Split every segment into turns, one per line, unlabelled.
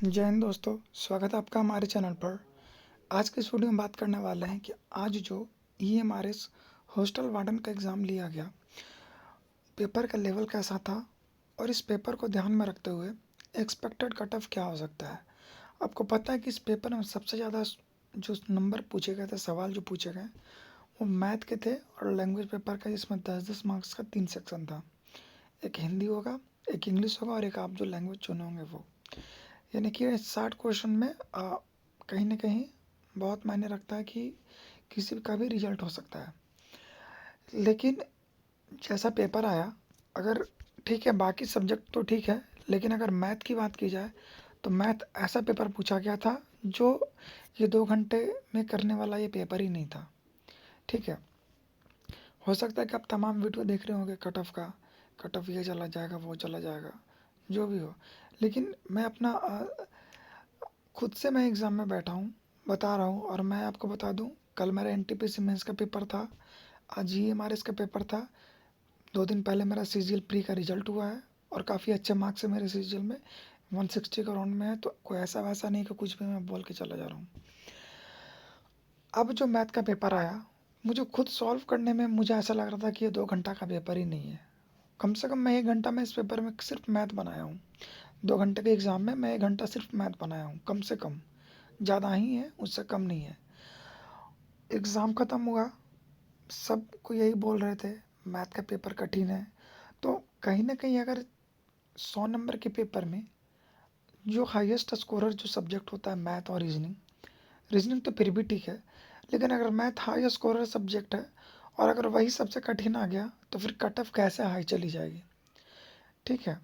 जय हिंद दोस्तों, स्वागत है आपका हमारे चैनल पर। आज के इस वीडियो में बात करने वाले हैं कि आज जो ईएमआरएस हॉस्टल वार्डन का एग्ज़ाम लिया गया, पेपर का लेवल कैसा था और इस पेपर को ध्यान में रखते हुए एक्सपेक्टेड कट ऑफ क्या हो सकता है। आपको पता है कि इस पेपर में सबसे ज़्यादा जो नंबर पूछे गए थे, सवाल जो पूछे गए, वो मैथ के थे और लैंग्वेज पेपर का, जिसमें 10-10 मार्क्स का 3 सेक्शन था। एक हिंदी होगा, एक इंग्लिश होगा और एक आप जो लैंग्वेज चुने होंगे वो। यानी कि 60 क्वेश्चन में कहीं ना कहीं बहुत मायने रखता है कि किसी का भी रिजल्ट हो सकता है। लेकिन जैसा पेपर आया, अगर ठीक है बाकी सब्जेक्ट तो ठीक है, लेकिन अगर मैथ की बात की जाए तो मैथ ऐसा पेपर पूछा गया था जो ये 2 घंटे में करने वाला ये पेपर ही नहीं था। ठीक है, हो सकता है कि आप तमाम वीडियो देख रहे होंगे कट ऑफ का, कट ऑफ ये चला जाएगा वो चला जाएगा, जो भी हो। लेकिन मैं अपना खुद से मैं एग्ज़ाम में बैठा हूँ, बता रहा हूँ। और मैं आपको बता दूँ, कल मेरा एनटीपीसी मेंस का पेपर था, आज जीएमआरएस का पेपर था। 2 दिन पहले मेरा सीजीएल प्री का रिजल्ट हुआ है और काफ़ी अच्छे मार्क्स है मेरे सीजीएल में, 160 का राउंड में है। तो कोई ऐसा वैसा नहीं कि कुछ भी मैं बोल के चला जा रहा हूँ। अब जो मैथ का पेपर आया, मुझे खुद सॉल्व करने में मुझे ऐसा लग रहा था कि ये 2 घंटा का पेपर ही नहीं है। कम से कम मैं 1 घंटा में इस पेपर में सिर्फ मैथ बनाया हूँ। 2 घंटे के एग्ज़ाम में मैं 1 घंटा सिर्फ मैथ बनाया हूँ, कम से कम। ज़्यादा ही है, उससे कम नहीं है। एग्ज़ाम ख़त्म हुआ, सब को यही बोल रहे थे मैथ का पेपर कठिन है। तो कहीं ना कहीं अगर 100 नंबर के पेपर में जो हाईएस्ट स्कोरर जो सब्जेक्ट होता है मैथ और रीजनिंग, रीजनिंग तो फिर भी ठीक है, लेकिन अगर मैथ हाई स्कोरर सब्जेक्ट है और अगर वही सबसे कठिन आ गया तो फिर कट ऑफ कैसे हाई चली जाएगी। ठीक है,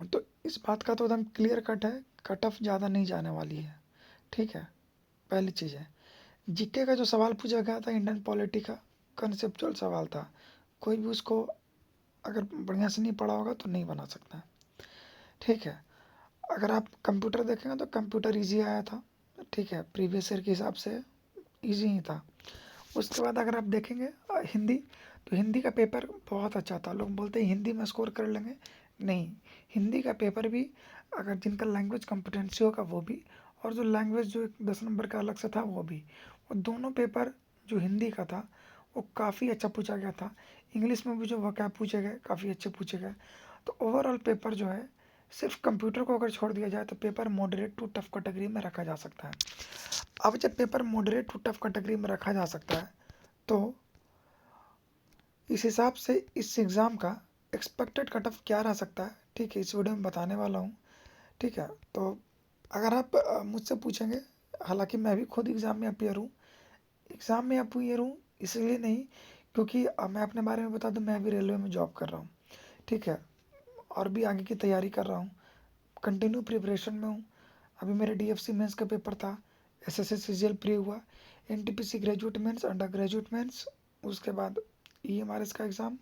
तो इस बात का तो एकदम क्लियर कट है, कट ऑफ ज़्यादा नहीं जाने वाली है। ठीक है, पहली चीज़ है। जीके का जो सवाल पूछा गया था, इंडियन पॉलिटी का कंसेप्चुअल सवाल था, कोई भी उसको अगर बढ़िया से नहीं पढ़ा होगा तो नहीं बना सकता। ठीक है, अगर आप कंप्यूटर देखेंगे तो कंप्यूटर इजी आया था। ठीक है, प्रीवियस ईयर के हिसाब से इजी ही था। उसके बाद अगर आप देखेंगे हिंदी, तो हिंदी का पेपर बहुत अच्छा था। लोग बोलते हैं हिंदी में स्कोर कर लेंगे, नहीं। हिंदी का पेपर भी, अगर जिनका लैंग्वेज कॉम्पिटेंसी होगा वो भी, और जो लैंग्वेज जो 10 नंबर का अलग से था वो भी, वो दोनों पेपर जो हिंदी का था वो काफ़ी अच्छा पूछा गया था। इंग्लिश में भी जो वोकैब पूछे गए काफ़ी अच्छे पूछे गए। तो ओवरऑल पेपर जो है, सिर्फ कंप्यूटर को अगर छोड़ दिया जाए तो paper moderate to tough category में रखा जा सकता है। अब जब paper moderate to tough category में रखा जा सकता है, तो इस हिसाब से इस एग्ज़ाम का एक्सपेक्टेड कट ऑफ क्या रह सकता है, ठीक है, इस वीडियो में बताने वाला हूँ। ठीक है, तो अगर आप मुझसे पूछेंगे, हालांकि मैं भी खुद एग्ज़ाम में अपीयर हूँ, एग्ज़ाम में अपीयर हूँ इसलिए नहीं क्योंकि मैं अपने बारे में बता दूँ, मैं भी रेलवे में जॉब कर रहा हूँ। ठीक है, और भी आगे की तैयारी कर रहा हूँ, कंटिन्यू प्रिपरेशन में हूँ। अभी मेरे डीएफसी मेंस का पेपर था, एसएससी सीजीएल प्री हुआ, NTPC graduate mains, under graduate mains, उसके बाद ईएमआरएस का एग्ज़ाम।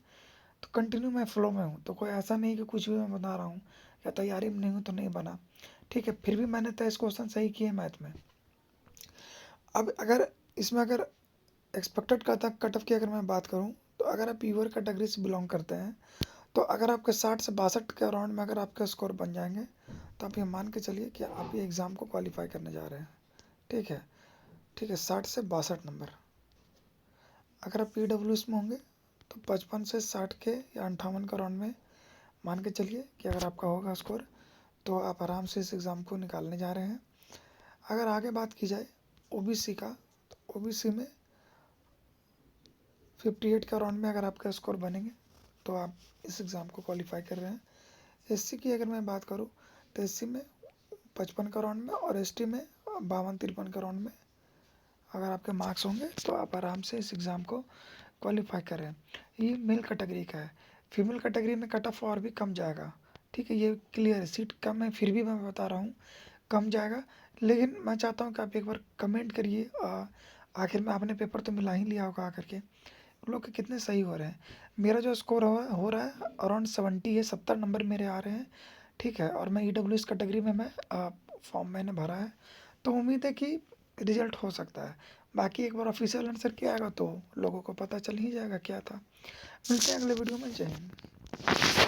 तो कंटिन्यू मैं फ्लो में हूँ, तो कोई ऐसा नहीं कि कुछ भी मैं बता रहा हूँ या तैयारी में नहीं हूँ तो नहीं बना। ठीक है, फिर भी मैंने 23 क्वेश्चन सही किए मैथ में। अब अगर इसमें अगर एक्सपेक्टेड कट ऑफ की अगर मैं बात करूँ, तो अगर आप यूअर कैटेगरी से बिलोंग करते हैं, तो अगर आपके 60 से 62 के अराउंड में अगर आपके स्कोर बन जाएंगे, तो आप ये मान के चलिए कि आप ये एग्ज़ाम को क्वालिफाई करने जा रहे हैं। ठीक है, ठीक है, 60 से 62 नंबर। अगर आप पीडब्ल्यू में होंगे तो 55 से 60 के या 58 का राउंड में मान के चलिए कि अगर आपका होगा स्कोर, तो आप आराम से इस एग्ज़ाम को निकालने जा रहे हैं। अगर आगे बात की जाए ओबीसी का, तो ओबीसी में 58 का राउंड में अगर आपका स्कोर बनेंगे तो आप इस एग्ज़ाम को क्वालिफाई कर रहे हैं। एससी की अगर मैं बात करूँ तो एससी में 55 का राउंड में और एसटी में 52-53 का राउंड में अगर आपके मार्क्स होंगे तो आप आराम से इस एग्ज़ाम को क्वालिफाई कर रहे हैं। ये मेल कैटेगरी का है। फीमेल कैटेगरी में कट ऑफ और भी कम जाएगा। ठीक है, ये क्लियर है, सीट कम है फिर भी मैं बता रहा हूँ कम जाएगा। लेकिन मैं चाहता हूँ कि आप एक बार कमेंट करिए, आखिर में आपने पेपर तो मिला ही लिया होगा आकर के, उन लोग के कितने सही हो रहे हैं। मेरा जो स्कोर हो रहा है अराउंड 70 है, 70 नंबर मेरे आ रहे हैं। ठीक है, और मैं ईडब्ल्यूएस कैटेगरी में मैं फॉर्म मैंने भरा है, तो उम्मीद है कि रिजल्ट हो सकता है। बाकी एक बार ऑफिशियल आंसर क्या आएगा तो लोगों को पता चल ही जाएगा क्या था। मिलते हैं अगले वीडियो में। जय हिंद।